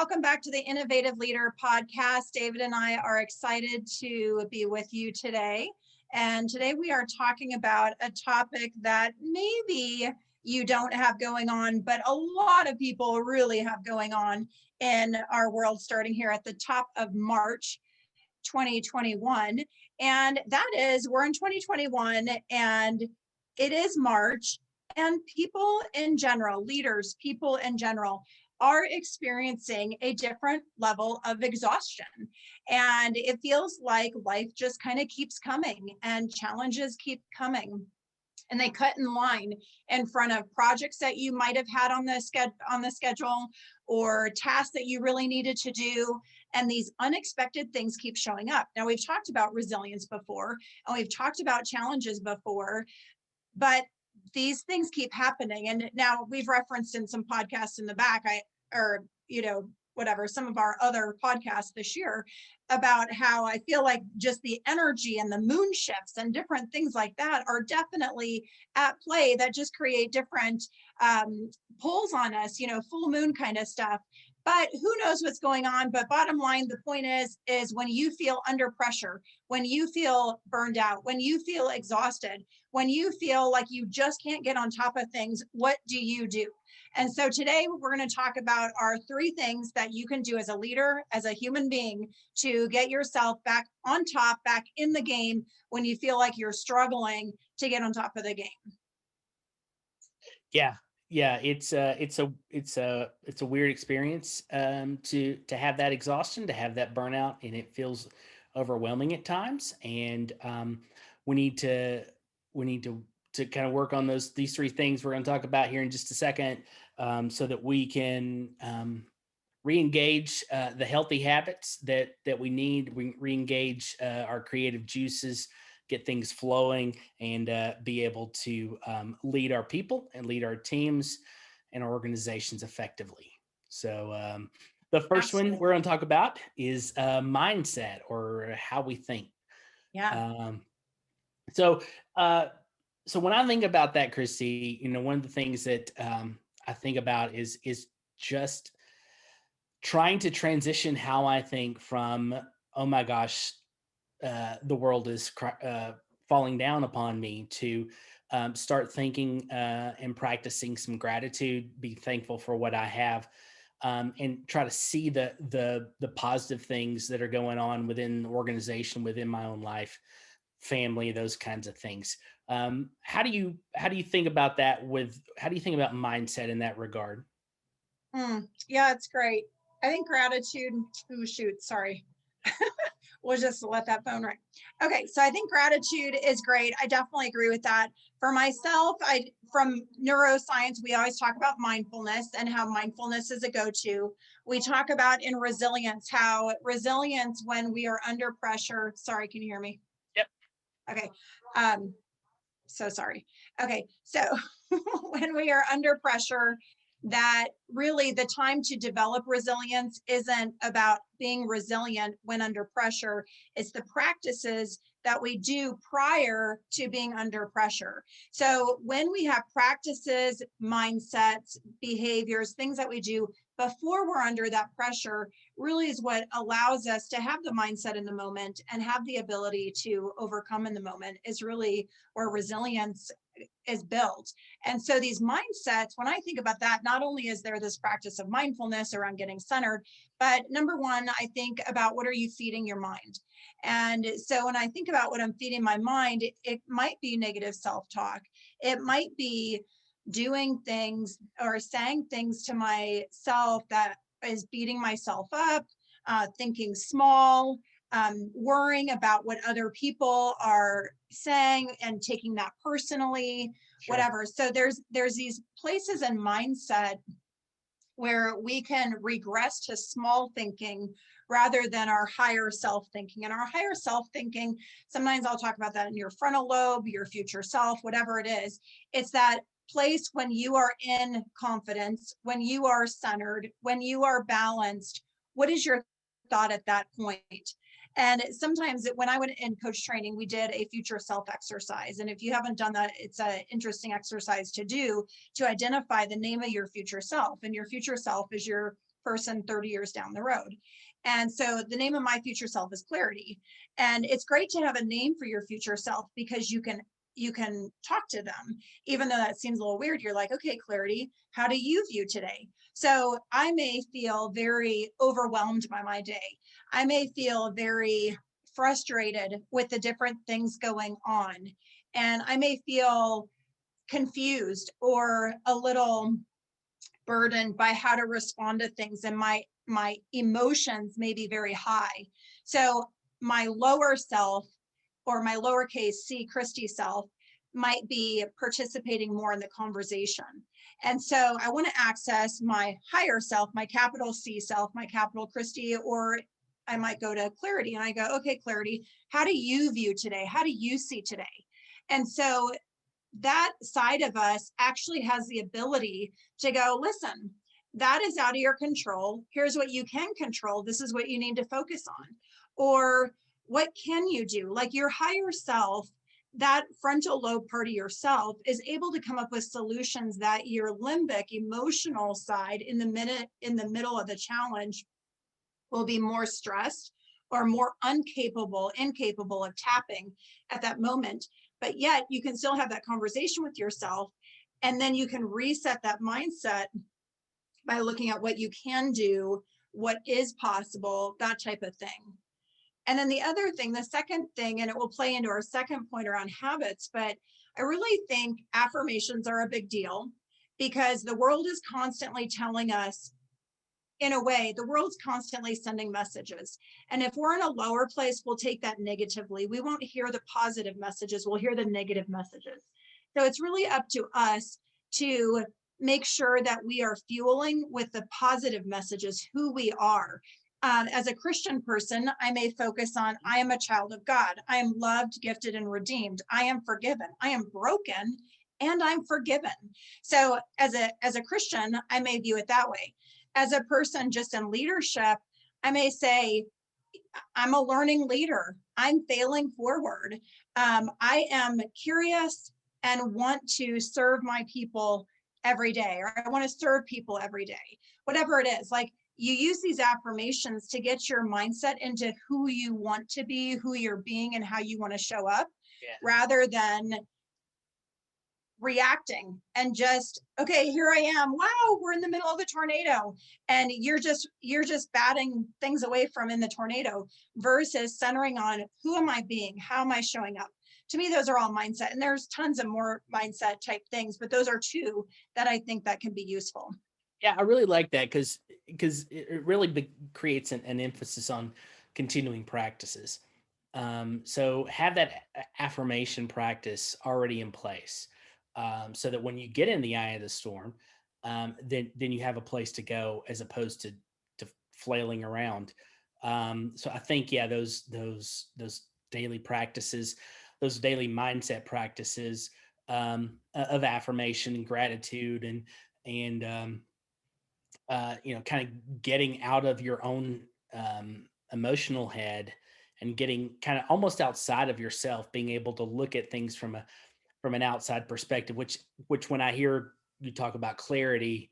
welcome back to the Innovative Leader podcast. David and I are excited to be with you today. And today we are talking about a topic that maybe you don't have going on, but a lot of people really have going on in our world starting here at the top of March 2021. And that is, we're in 2021 and it is March, and people in general, leaders, people in general, are experiencing a different level of exhaustion. And it feels like life just kind of keeps coming and challenges keep coming. And they cut in line in front of projects that you might have had on the schedule or tasks that you really needed to do. And these unexpected things keep showing up. Now, we've talked about resilience before, and we've talked about challenges before, but these things keep happening. And now we've referenced in some podcasts in the back, some of our other podcasts this year about how I feel like just the energy and the moon shifts and different things like that are definitely at play that just create different pulls on us, full moon kind of stuff. But who knows what's going on? But bottom line, the point is when you feel under pressure, when you feel burned out, when you feel exhausted, when you feel like you just can't get on top of things, what do you do? And so today we're going to talk about our 3 things that you can do as a leader, as a human being, to get yourself back on top, back in the game when you feel like you're struggling to get on top of the game. Yeah, it's a weird experience to have that exhaustion, to have that burnout, and it feels overwhelming at times. And we need to kind of work on these 3 things we're going to talk about here in just a second, so that we can re-engage the healthy habits that we need. We re-engage our creative juices, get things flowing, and be able to lead our people and lead our teams and our organizations effectively. So the first one we're going to talk about is mindset, or how we think. Yeah. So when I think about that, Christy, one of the things that I think about is just trying to transition how I think from, oh my gosh, the world is falling down upon me, to start thinking and practicing some gratitude, be thankful for what I have, and try to see the positive things that are going on within the organization, within my own life, family, those kinds of things. How do you think about that? How do you think about mindset in that regard? Yeah, it's great. I think gratitude. Sorry. We'll just let that phone ring. Okay, so I think gratitude is great. I definitely agree with that. For myself, from neuroscience, we always talk about mindfulness and how mindfulness is a go-to. We talk about in resilience, how resilience when we are under pressure. Sorry, can you hear me? Yep. Okay. So sorry. Okay, so when we are under pressure, that really the time to develop resilience isn't about being resilient when under pressure. It's the practices that we do prior to being under pressure. So when we have practices, mindsets, behaviors, things that we do before we're under that pressure, really is what allows us to have the mindset in the moment and have the ability to overcome in the moment, is really where resilience is built. And so these mindsets, when I think about that, not only is there this practice of mindfulness around getting centered, but number one, I think about what are you feeding your mind? And so when I think about what I'm feeding my mind, it might be negative self-talk. It might be doing things or saying things to myself that is beating myself up, thinking small, worrying about what other people are saying and taking that personally, Sure. whatever. So there's these places in mindset where we can regress to small thinking rather than our higher self thinking. And our higher self thinking, sometimes I'll talk about that in your frontal lobe, your future self, whatever it is. It's that place when you are in confidence, when you are centered, when you are balanced. What is your thought at that point? And sometimes when I went in coach training, we did a future self exercise. And if you haven't done that, it's an interesting exercise to do, to identify the name of your future self. And your future self is your person 30 years down the road. And so the name of my future self is Clarity. And it's great to have a name for your future self because you can talk to them, even though that seems a little weird. You're like, okay, Clarity, how do you view today? So I may feel very overwhelmed by my day. I may feel very frustrated with the different things going on. And I may feel confused or a little burdened by how to respond to things, and my emotions may be very high. So my lower self, or my lowercase c Christy self, might be participating more in the conversation. And so I want to access my higher self, my capital C self, my capital Christy, or I might go to Clarity and I go, okay, Clarity, how do you view today? How do you see today? And so that side of us actually has the ability to go, listen, that is out of your control. Here's what you can control. This is what you need to focus on. Or what can you do? Like your higher self, that frontal lobe part of yourself is able to come up with solutions that your limbic emotional side in the middle of the challenge will be more stressed or more incapable of tapping at that moment. But yet you can still have that conversation with yourself, and then you can reset that mindset by looking at what you can do, what is possible, that type of thing. And then the other thing, the second thing, and it will play into our second point around habits, but I really think affirmations are a big deal because the world is constantly telling us, in a way, the world's constantly sending messages. And if we're in a lower place, we'll take that negatively. We won't hear the positive messages, we'll hear the negative messages. So it's really up to us to make sure that we are fueling with the positive messages who we are. As a Christian person, I may focus on, I am a child of God. I am loved, gifted, and redeemed. I am forgiven. I am broken, and I'm forgiven. So as a Christian, I may view it that way. As a person just in leadership, I may say, I'm a learning leader. I'm failing forward. I am curious and want to serve my people every day, or I want to serve people every day, whatever it is. Like, you use these affirmations to get your mindset into who you want to be, who you're being, and how you want to show up, rather than reacting and just, okay, here I am. Wow, we're in the middle of a tornado. And you're just batting things away from in the tornado, versus centering on, who am I being? How am I showing up? To me, those are all mindset. And there's tons of more mindset type things, but those are two that I think that can be useful. Yeah, I really like that because it really creates an emphasis on continuing practices. So have that affirmation practice already in place, so that when you get in the eye of the storm, then you have a place to go as opposed to flailing around. So I think, yeah, those daily practices, those daily mindset practices, of affirmation and gratitude, and kind of getting out of your own emotional head and getting kind of almost outside of yourself, being able to look at things from an outside perspective, which when I hear you talk about clarity,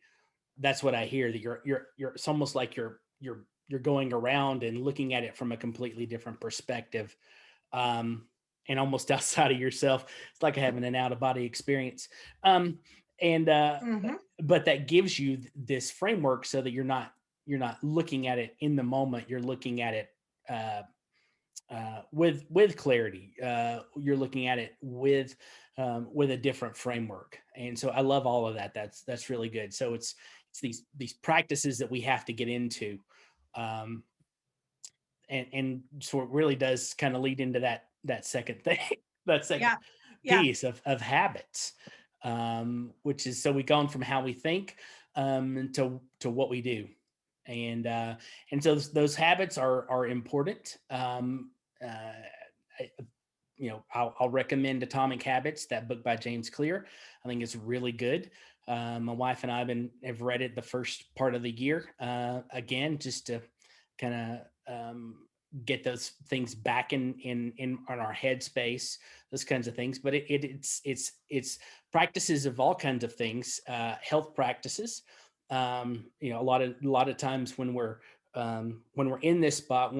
that's what I hear, that you're it's almost like you're going around and looking at it from a completely different perspective, and almost outside of yourself. It's like having an out of body experience. And Mm-hmm. But that gives you this framework so that you're not looking at it in the moment. You're looking at it with clarity. You're looking at it with a different framework. And so I love all of that. That's really good. So it's these practices that we have to get into. Um, and so it really does kind of lead into that second thing, that second Yeah. Yeah. piece of habits, which is, so we've gone from how we think, to what we do, and so those habits are important. I, I'll recommend Atomic Habits, that book by James Clear. I think it's really good. My wife and I have read it the first part of the year, again, just to kind of get those things back in on our headspace, those kinds of things. But it's practices of all kinds of things, health practices, You know, a lot of times when we're in this spot,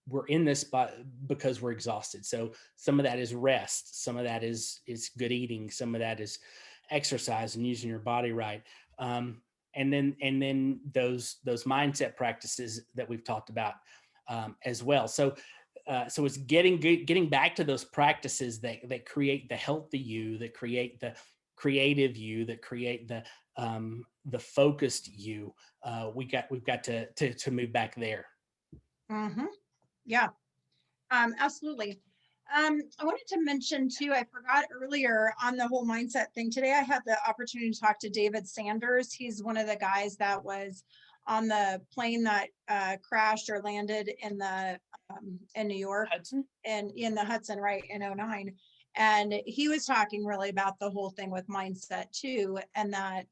we're in this spot because we're exhausted. So some of that is rest, some of that is good eating, some of that is exercise and using your body right. Um, and then those mindset practices that we've talked about as well. So it's getting back to those practices that create the healthy you, that create the creative you, that create the focused you. We've got to move back there. Hmm. Yeah, absolutely. I wanted to mention too, I forgot earlier on the whole mindset thing. Today I had the opportunity to talk to David Sanders. He's one of the guys that was on the plane that crashed or landed in New York, Hudson. and in the Hudson, right, in '09. And he was talking really about the whole thing with mindset too, and that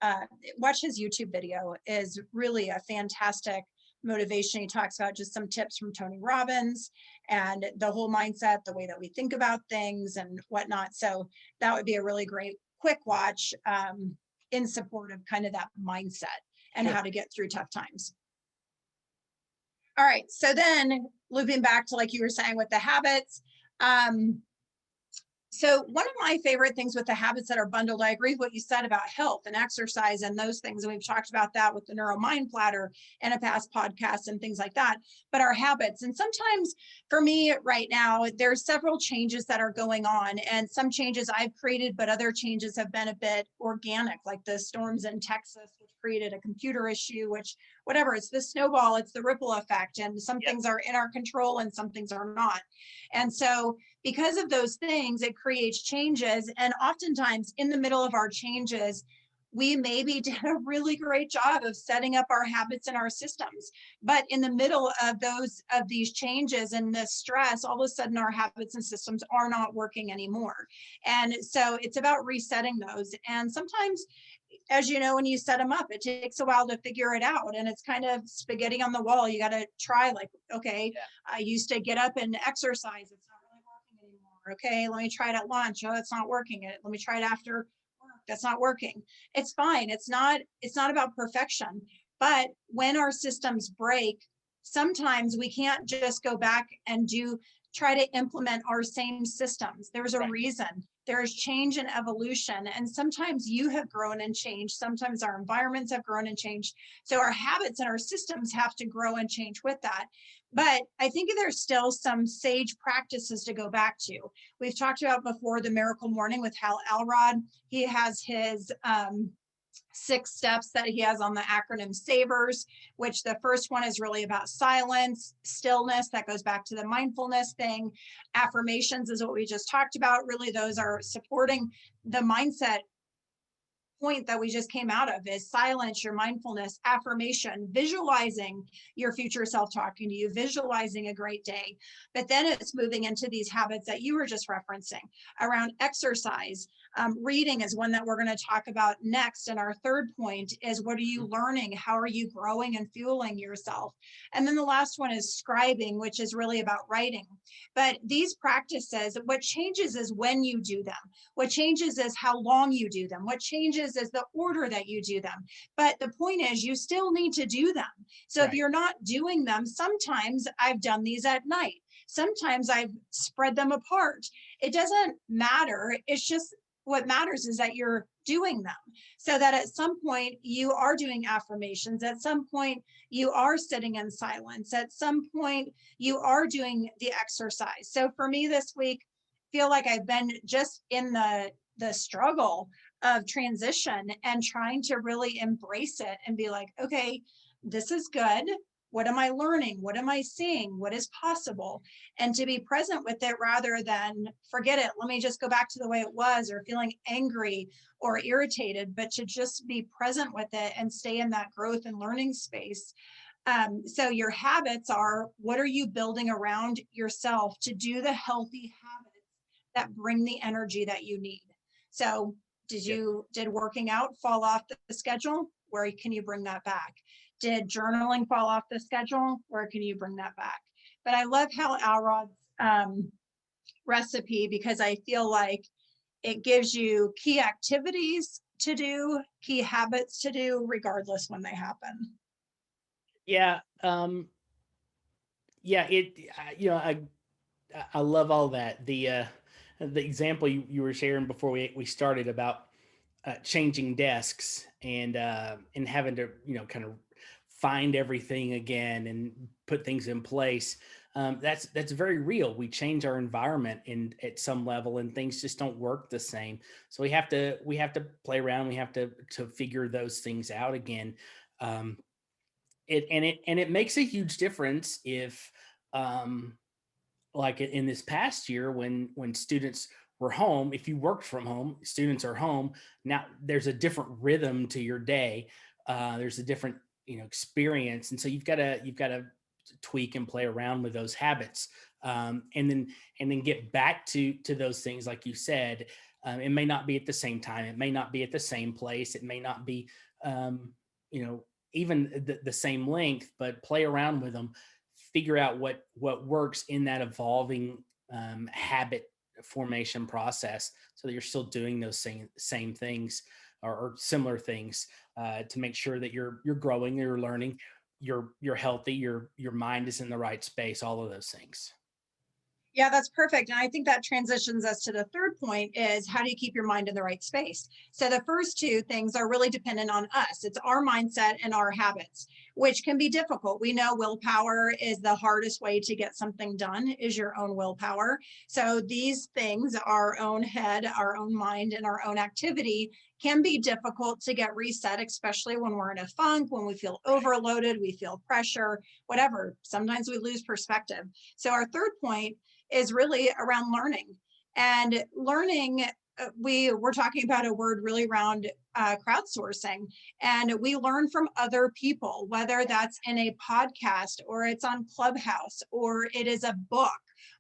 uh, watch his YouTube video, is really a fantastic motivation. He talks about just some tips from Tony Robbins and the whole mindset, the way that we think about things and whatnot. So that would be a really great quick watch in support of kind of that mindset and Sure. how to get through tough times. All right. So then looping back to like you were saying with the habits, so one of my favorite things with the habits that are bundled, I agree with what you said about health and exercise and those things. And we've talked about that with the Neuro Mind Platter and a past podcast and things like that, but our habits. And sometimes for me right now, there's several changes that are going on, and some changes I've created, but other changes have been a bit organic, like the storms in Texas, which created a computer issue, which whatever, it's the snowball, it's the ripple effect. And some Yep. things are in our control and some things are not. And so because of those things, it creates changes. And oftentimes in the middle of our changes, we maybe did a really great job of setting up our habits and our systems. But in the middle of these changes and the stress, all of a sudden our habits and systems are not working anymore. And so it's about resetting those. And sometimes, as you know, when you set them up, it takes a while to figure it out. And it's kind of spaghetti on the wall. You got to try, like, okay, Yeah. I used to get up and exercise. It's not really working anymore. Okay, let me try it at lunch. Oh, it's not working. Let me try it after work. That's not working. It's fine. It's not about perfection. But when our systems break, sometimes we can't just go back and try to implement our same systems. There's a Right. reason. There's change and evolution. And sometimes you have grown and changed. Sometimes our environments have grown and changed. So our habits and our systems have to grow and change with that. But I think there's still some sage practices to go back to. We've talked about before the Miracle Morning with Hal Elrod. He has his 6 steps that he has on the acronym SAVERS, which the first one is really about silence, stillness, that goes back to the mindfulness thing. Affirmations is what we just talked about. Really, those are supporting the mindset point that we just came out of, is silence, your mindfulness, affirmation, visualizing your future self talking to you, visualizing a great day. But then it's moving into these habits that you were just referencing around exercise. Reading is one that we're going to talk about next. And our third point is, what are you learning? How are you growing and fueling yourself? And then the last one is scribing, which is really about writing. But these practices, what changes is when you do them. What changes is how long you do them. What changes is the order that you do them. But the point is, you still need to do them. So Right. if you're not doing them, sometimes I've done these at night. Sometimes I've spread them apart. It doesn't matter. It's just, what matters is that you're doing them, so that at some point you are doing affirmations. At some point you are sitting in silence. At some point you are doing the exercise. So for me this week, feel like I've been just in the struggle of transition and trying to really embrace it and be like, okay, this is good. What am I learning? What am I seeing? What is possible? And to be present with it rather than forget it. Let me just go back to the way it was, or feeling angry or irritated, but to just be present with it and stay in that growth and learning space. So your habits are, what are you building around yourself to do the healthy habits that bring the energy that you need? So did working out fall off the schedule? Where can you bring that back? Did journaling fall off the schedule? Where can you bring that back? But I love Hal Elrod's recipe, because I feel like it gives you key activities to do, key habits to do, regardless when they happen. Yeah. Yeah. I love all that. The example you were sharing before we started about changing desks and having to kind of find everything again and put things in place. That's very real. We change our environment and at some level, and things just don't work the same. So we have to play around. We have to figure those things out again. Um, it makes a huge difference if like in this past year when students were home. If you worked from home, students are home now. There's a different rhythm to your day. There's a different experience, and so you've got to tweak and play around with those habits, and then get back to those things like you said. It may not be at the same time, it may not be at the same place, it may not be um, you know even the same length, but play around with them, figure out what works in that evolving habit formation process, so that you're still doing those same things, or similar things, to make sure that you're growing, you're learning, you're healthy, your mind is in the right space, all of those things. Yeah, that's perfect. And I think that transitions us to the third point is how do you keep your mind in the right space? So the first two things are really dependent on us. It's our mindset and our habits, which can be difficult. We know willpower is the hardest way to get something done is your own willpower. So these things, our own head, our own mind, and our own activity can be difficult to get reset, especially when we're in a funk, when we feel overloaded, we feel pressure, whatever. Sometimes we lose perspective. So our third point is really around learning. And learning, we're talking about a word really around crowdsourcing, and we learn from other people, whether that's in a podcast or it's on Clubhouse or it is a book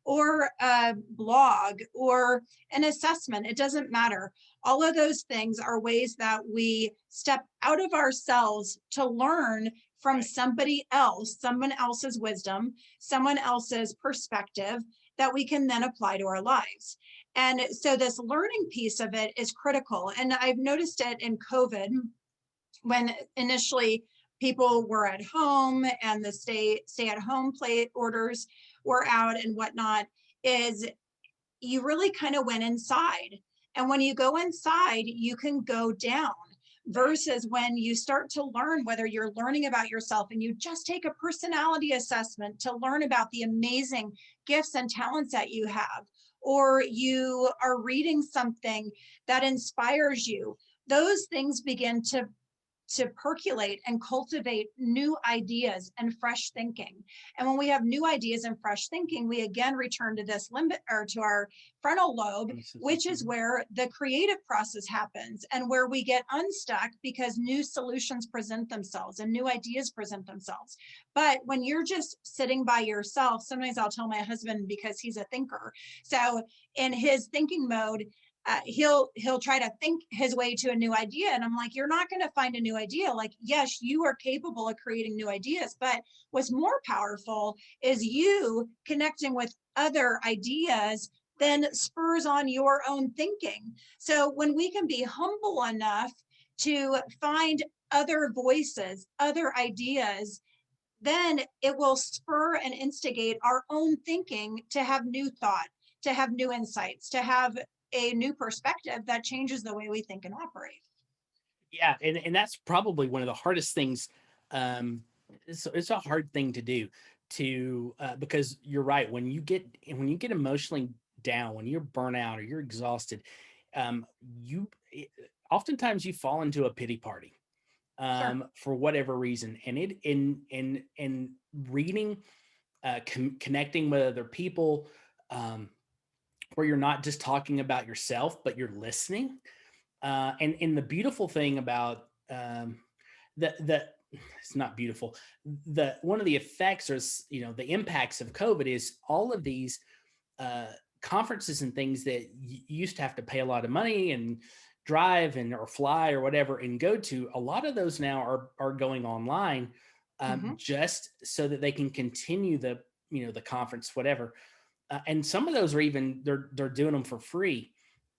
or a blog or an assessment. It doesn't matter. All of those things are ways that we step out of ourselves to learn from Right. somebody else, someone else's wisdom, someone else's perspective, that we can then apply to our lives. And so this learning piece of it is critical. And I've noticed it in COVID when initially people were at home and the stay at home play orders were out and whatnot, is you really kind of went inside. And when you go inside, you can go down Right. versus when you start to learn, whether you're learning about yourself and you just take a personality assessment to learn about the amazing gifts and talents that you have, or you are reading something that inspires you, those things begin to percolate and cultivate new ideas and fresh thinking. And when we have new ideas and fresh thinking, we again return to this limit or to our frontal lobe, which is Mhm. where the creative process happens and where we get unstuck because new solutions present themselves and new ideas present themselves. But when you're just sitting by yourself, sometimes I'll tell my husband because he's a thinker. So in his thinking mode, he'll try to think his way to a new idea, and I'm like, you're not going to find a new idea. Like, yes, you are capable of creating new ideas, but what's more powerful is you connecting with other ideas then spurs on your own thinking. So when we can be humble enough to find other voices, other ideas, then it will spur and instigate our own thinking to have new thought, to have new insights, to have a new perspective that changes the way we think and operate. Yeah, and that's probably one of the hardest things. Um, it's a hard thing to do, to because you're right. When you get emotionally down, when you're burnt out or you're exhausted, you oftentimes you fall into a pity party, Sure. for whatever reason, and it in reading, connecting with other people, um, where you're not just talking about yourself, but you're listening. And the beautiful thing about the it's not beautiful. The one of the effects, or the impacts of COVID, is all of these uh, conferences and things that you used to have to pay a lot of money and drive and or fly or whatever and go to. A lot of those now are going online, Hmm. just so that they can continue the conference, whatever. And some of those are even they're doing them for free,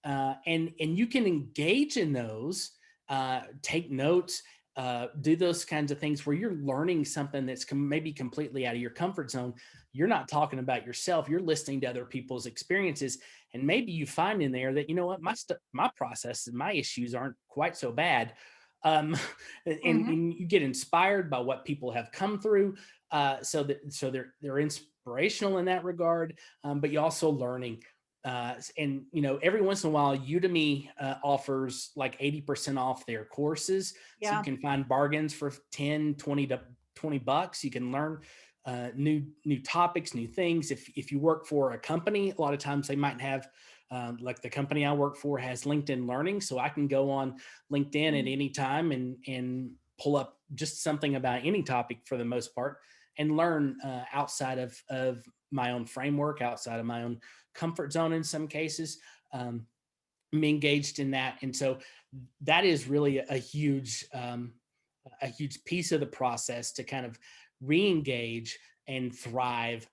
and you can engage in those, take notes, do those kinds of things where you're learning something that's maybe completely out of your comfort zone. You're not talking about yourself, you're listening to other people's experiences. And maybe you find in there that, you know what, my process and my issues aren't quite so bad. Um, Hmm. and you get inspired by what people have come through. So they're inspirational in that regard. But you also learning, and every once in a while Udemy offers like 80% off their courses, so you Yeah. can find bargains for 10, 20 to 20 bucks. You can learn new topics, new things. If you work for a company, a lot of times they might have, like the company I work for has LinkedIn Learning, so I can go on LinkedIn at Mhm. any time and pull up just something about any topic for the most part, and learn outside of my own framework, outside of my own comfort zone in some cases. Um, I'm engaged in that, and so that is really a huge piece of the process to kind of re-engage and thrive.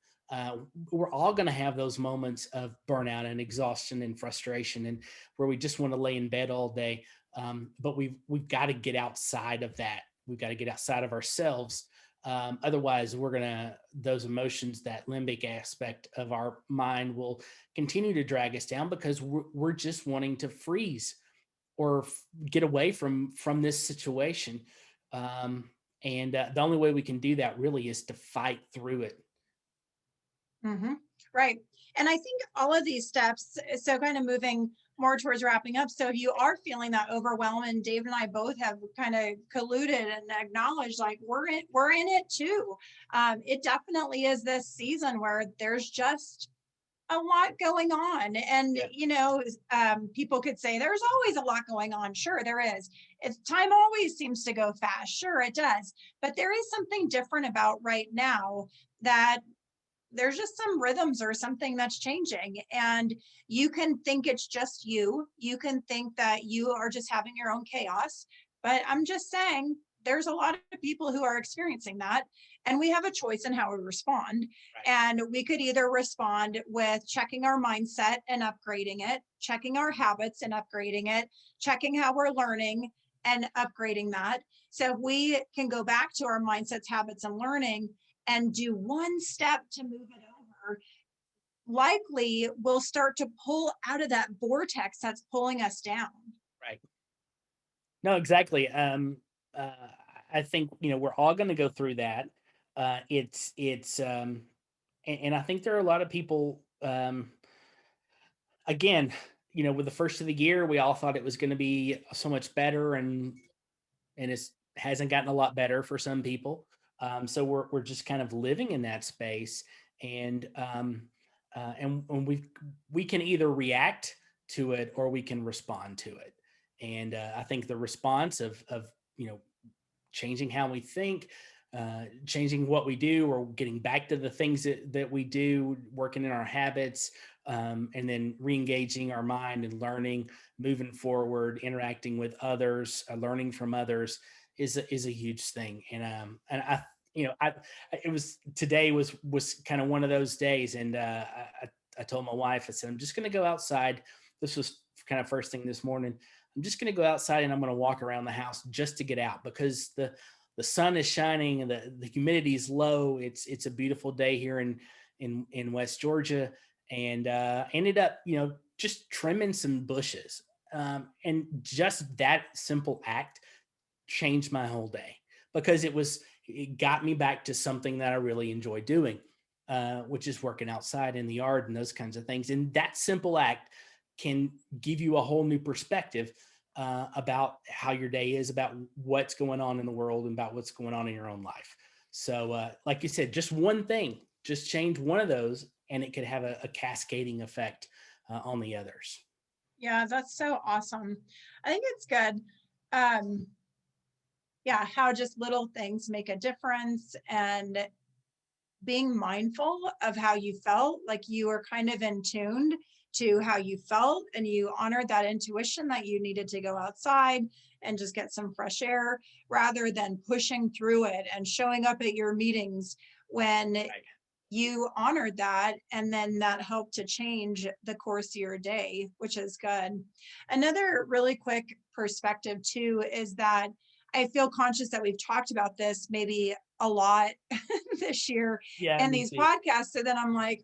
We're all going to have those moments of burnout and exhaustion and frustration, and where we just want to lay in bed all day. But we've got to get outside of that. We've got to get outside of ourselves. Otherwise, we're gonna those emotions, that limbic aspect of our mind, will continue to drag us down because we're just wanting to freeze or get away from this situation. Um, and the only way we can do that really is to fight through it. Hmm. Right. And I think all of these steps, so kind of moving more towards wrapping up. So if you are feeling that overwhelm, and Dave and I both have kind of colluded and acknowledged like we're in it too. It definitely is this season where there's just a lot going on. And, Yeah. people could say there's always a lot going on. Sure, there is. It's time always seems to go fast. Sure, it does. But there is something different about right now, that there's just some rhythms or something that's changing. And you can think it's just you. You can think that you are just having your own chaos. But I'm just saying, there's a lot of people who are experiencing that. And we have a choice in how we respond. Right. And we could either respond with checking our mindset and upgrading it, checking our habits and upgrading it, checking how we're learning and upgrading that. So if we can go back to our mindsets, habits, and learning, and do one step to move it over, likely we'll start to pull out of that vortex that's pulling us down. Right. No, exactly. Uh, I think we're all going to go through that. It's and I think there are a lot of people. Again, with the first of the year, we all thought it was going to be so much better, and it hasn't gotten a lot better for some people. So we're just kind of living in that space, and and we can either react to it or we can respond to it. And I think the response of you know changing how we think, changing what we do, or getting back to the things that we do, working in our habits, and then re-engaging our mind and learning, moving forward, interacting with others, learning from others is a huge thing. And I I it was today was kind of one of those days, and I told my wife, I said, I'm just going to go outside. This was kind of first thing this morning. I'm just going to go outside and I'm going to walk around the house just to get out, because the sun is shining and the humidity is low. It's a beautiful day here in West Georgia, and ended up just trimming some bushes, and just that simple act changed my whole day, because it got me back to something that I really enjoy doing, which is working outside in the yard and those kinds of things. And that simple act can give you a whole new perspective about how your day is, about what's going on in the world, and about what's going on in your own life. So, like you said, just one thing, just change one of those, and it could have a cascading effect on the others. Yeah, that's so awesome. I think it's good. Um, yeah, how just little things make a difference, and being mindful of how you felt, like you were kind of in tuned to how you felt, and you honored that intuition that you needed to go outside and just get some fresh air, rather than pushing through it and showing up at your meetings when Right. you honored that, and then that helped to change the course of your day, which is good. Another really quick perspective too is that I feel conscious that we've talked about this maybe a lot this year Yeah, in me these too. podcasts. So then I'm like,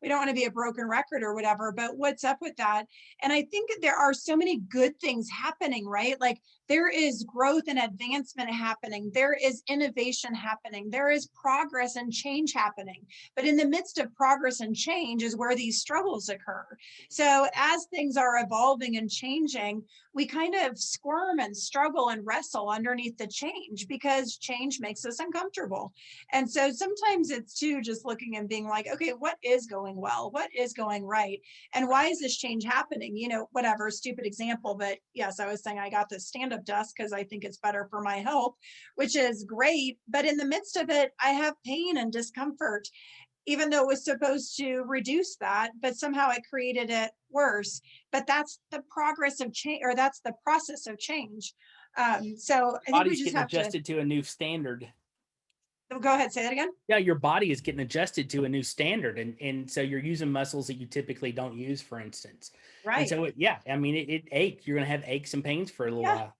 we don't want to be a broken record or whatever, but what's up with that? And I think there are so many good things happening, right? Like there is growth and advancement happening. There is innovation happening. There is progress and change happening. But in the midst of progress and change is where these struggles occur. So as things are evolving and changing, we kind of squirm and struggle and wrestle underneath the change because change makes us uncomfortable. And so sometimes it's too just looking and being like, okay, what is going well? What is going right? And why is this change happening? You know, whatever, stupid example. But yes, I was saying I got this stand up desk because I think it's better for my health, which is great. But in the midst of it, I have pain and discomfort, even though it was supposed to reduce that, but somehow it created it worse. But that's the progress of change, or that's the process of change. So I think we Body's just getting have to adjusted to a new standard. go ahead, say that again. Yeah, your body is getting adjusted to a new standard, and so you're using muscles that you typically don't use, for instance. And Right. so yeah, I mean it aches. You're gonna have aches and pains for a little Yeah. while.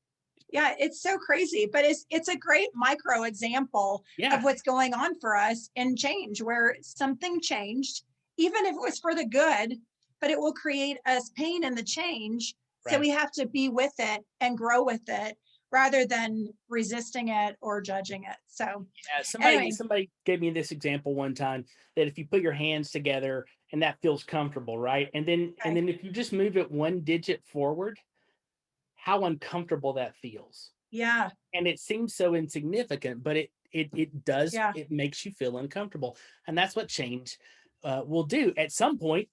Yeah, it's so crazy, but it's a great micro example of Yeah, what's going on for us in change, where something changed, even if it was for the good, but it will create us pain in the change. So right. we have to be with it and grow with it rather than resisting it or judging it. So Yeah, somebody anyway, somebody gave me this example one time that if you put your hands together and that feels comfortable, right? And okay. then if you just move it one digit forward, how uncomfortable that feels. Yeah, And it seems so insignificant, but it does, yeah, it makes you feel uncomfortable. And that's what change will do. At some point,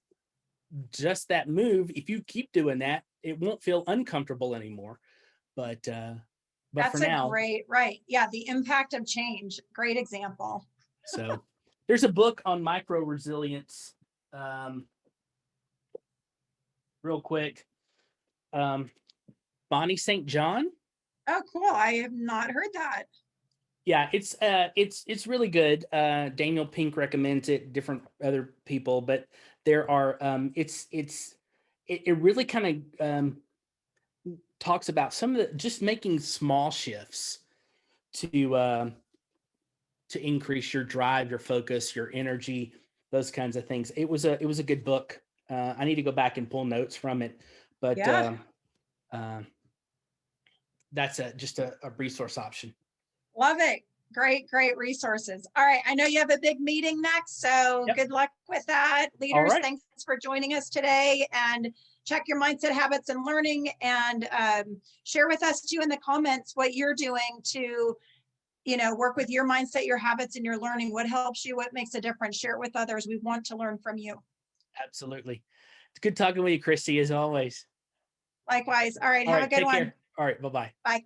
just that move, if you keep doing that, it won't feel uncomfortable anymore. But for that's a now, great, right. Yeah, the impact of change. Great example. so there's a book on micro resilience. Um, real quick, um, Bonnie St. John. Oh, cool. I have not heard that. Yeah, it's really good. Daniel Pink recommends it, different other people, but there are it really kind of talks about some of the just making small shifts to to increase your drive, your focus, your energy, those kinds of things. It was a good book. I need to go back and pull notes from it, but Yeah. uh, that's just a resource option. Love it. Great, great resources. All right. I know you have a big meeting next, so Yep. good luck with that. All Leaders, right. thanks for joining us today, and check your mindset, habits, and learning, and share with us too in the comments what you're doing to, work with your mindset, your habits, and your learning. What helps you? What makes a difference? Share it with others. We want to learn from you. Absolutely. It's good talking with you, Christy, as always. Likewise. All right. All Have a right. good Take one. care. All right. Bye bye. Bye.